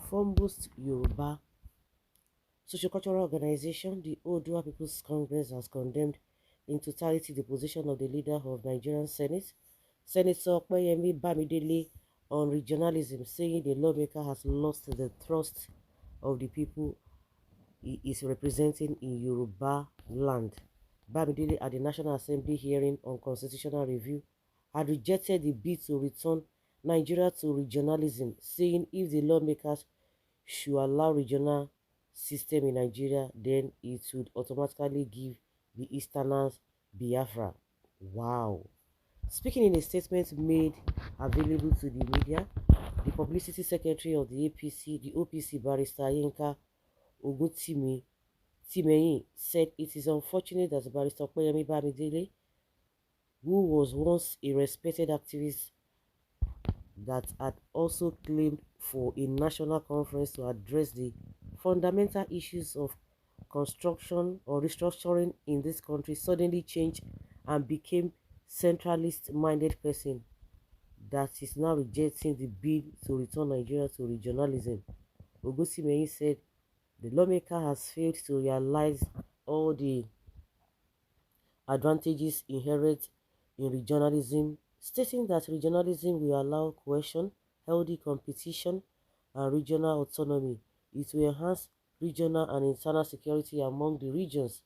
foremost Yoruba sociocultural organization, the Odua People's Congress, has condemned in totality the position of the leader of Nigerian Senate, Senator Opeyemi Bamidele, on regionalism, saying the lawmaker has lost the trust of the people he is representing in Yoruba land. Bamidele, at the National Assembly hearing on constitutional review, had rejected the bid to return Nigeria to regionalism, saying if the lawmakers should allow regional system in Nigeria, then it would automatically give the Easterners Biafra. Wow. Speaking in a statement made available to the media, the publicity secretary of the APC, the OPC barrister Yinka Oguntimi Timeyin, said it is unfortunate that Barrister Opeyemi Bamidele, who was once a respected activist that had also claimed for a national conference to address the fundamental issues of construction or restructuring in this country, suddenly changed and became centralist-minded person that is now rejecting the bill to return Nigeria to regionalism. Ogusimeyin said the lawmaker has failed to realize all the advantages inherent in regionalism, stating that regionalism will allow cohesion, healthy competition, and regional autonomy. It will enhance regional and internal security among the regions.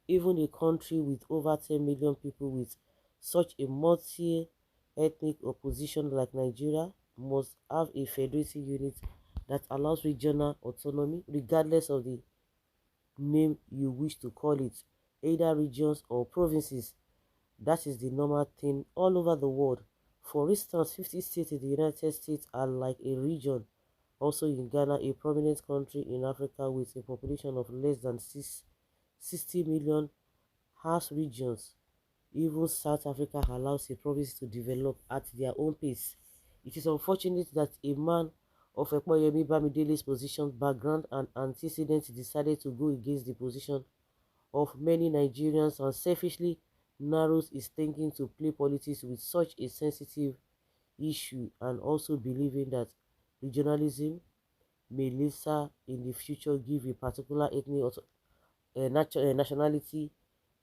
Even a country with over 10 million people with such a multi-ethnic opposition like Nigeria must have a federative unit that allows regional autonomy regardless of the name you wish to call it, either regions or provinces. That is the normal thing all over the world. For instance, 50 states in the United States are like a region. Also in Ghana, a prominent country in Africa with a population of less than 60 million, has regions. Even South Africa allows a province to develop at their own pace. It is unfortunate that a man of Ekpoyemi Bamidele's position, background, and antecedents decided to go against the position of many Nigerians and selfishly narrows his thinking to play politics with such a sensitive issue, and also believing that regionalism may later in the future give a particular ethnic or nationality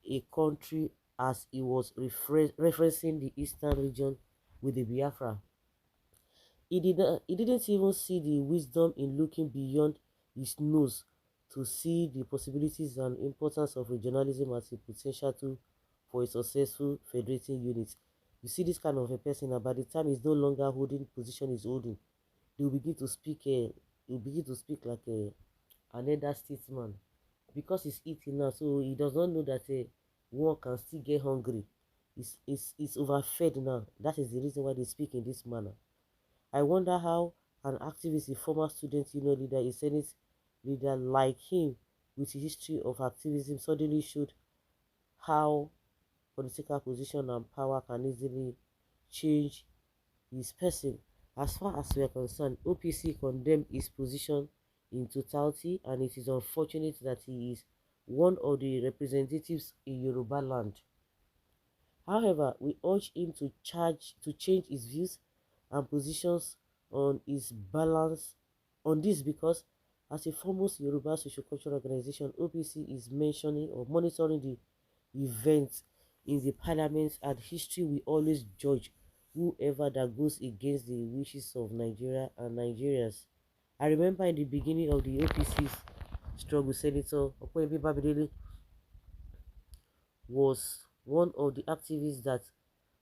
a country, as he was referencing the eastern region with the Biafra. He didn't even see the wisdom in looking beyond his nose to see the possibilities and importance of regionalism as a potential tool for a successful federating unit. You see this kind of a person, and by the time he's no longer holding position he's holding, he'll begin to speak. He'll begin to speak like an elder statesman, because he's eating now, so he does not know that one can still get hungry. It's overfed now. That is the reason why they speak in this manner. I wonder how an activist, a former student union leader, a Senate leader like him with a history of activism suddenly showed how political position and power can easily change his person. As far as we are concerned, OPC condemned his position in totality, and it is unfortunate that he is one of the representatives in Yoruba land. However, we urge him to change his views and positions on his balance on this, because as a foremost Yoruba sociocultural organization, OPC is mentioning or monitoring the events in the parliament, and history will always judge whoever that goes against the wishes of Nigeria and Nigerians. I remember in the beginning of the OPC's struggle, Senator Okoyemi Babidele was one of the activists that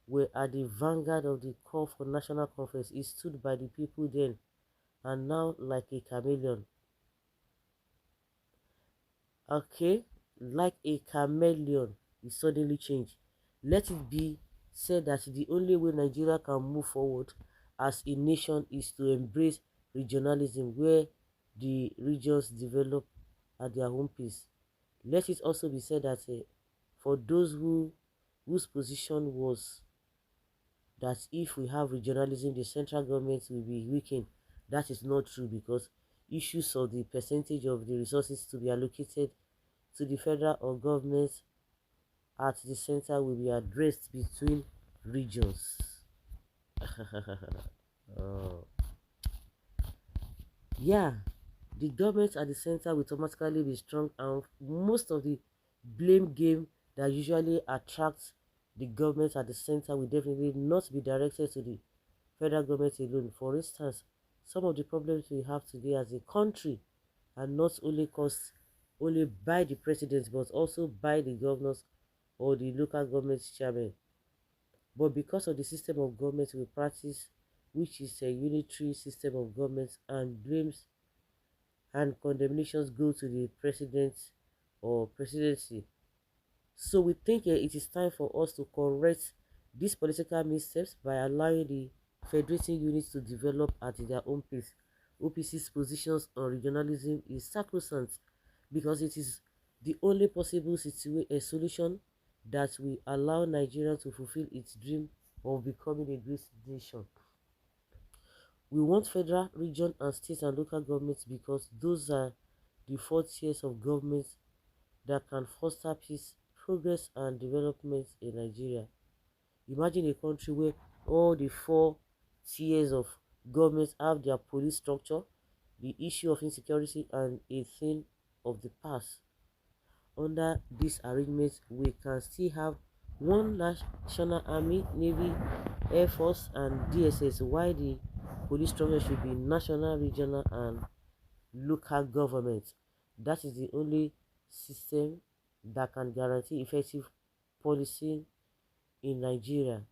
were at the vanguard of the call for national conference. He stood by the people then, and now like a chameleon. Okay, like a chameleon, he suddenly changed. Let it be said that the only way Nigeria can move forward as a nation is to embrace regionalism, where the regions develop at their own pace. Let it also be said that for those whose position was that if we have regionalism, the central government will be weakened. That is not true, because issues of the percentage of the resources to be allocated to the federal or government at the center will be addressed between regions. Oh. Yeah, the government at the center will automatically be strong, and most of the blame game that usually attracts the government at the center will definitely not be directed to the federal government alone. For instance, some of the problems we have today as a country are not only caused only by the president but also by the governors or the local government chairman. But because of the system of government we practice, which is a unitary system of government, and blames and condemnations go to the president or presidency. So we think it is time for us to correct these political missteps by allowing the federating units to develop at their own pace. OPC's positions on regionalism is sacrosanct because it is the only possible solution that will allow Nigeria to fulfill its dream of becoming a great nation. We want federal, region, and state and local governments because those are the four tiers of government that can foster peace, progress, and development in Nigeria. Imagine a country where all the four tiers of governments have their police structure, the issue of insecurity, and a thing of the past. Under this arrangement, we can still have one national army, navy, air force, and DSS, while the police structure should be national, regional, and local government. That is the only system that can guarantee effective policy in Nigeria.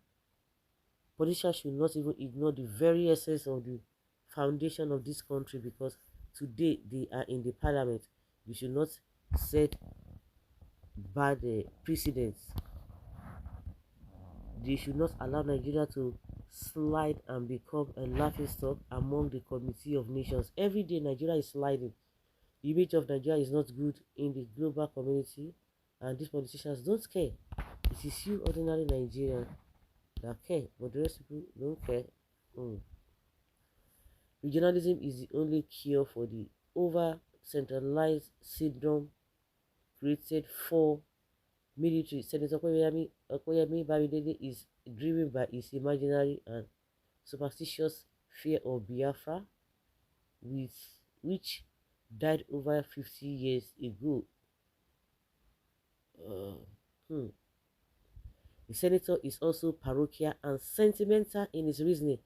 Politicians should not even ignore the very essence of the foundation of this country because today they are in the parliament. They should not set bad precedents. They should not allow Nigeria to slide and become a laughing stock among the community of nations. Every day Nigeria is sliding. The image of Nigeria is not good in the global community, and these politicians don't care. It is you, ordinary Nigerian, that care, but the rest of people don't care. Mm. Regionalism is the only cure for the over centralized syndrome created for military. Senator Okoyemi Bamidele is driven by his imaginary and superstitious fear of Biafra, with which died over 50 years ago. Uh, hmm. The senator is also parochial and sentimental in his reasoning.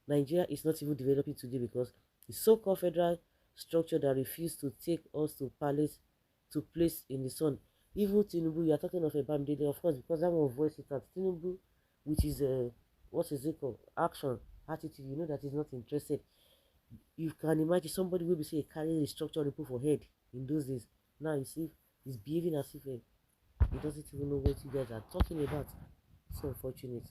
Nigeria is not even developing today because the so-called federal structure that refused to take us to palace to place in the sun. Even Tinubu, you are talking of a Bamdele, of course, because that one voice it at Tinubu, which is what is it called? Action, attitude. You know that he's not interested. You can imagine somebody will be say carrying the structure and put for head in those days. Now you see he's behaving as if he doesn't even know what you guys are talking about. It's unfortunate.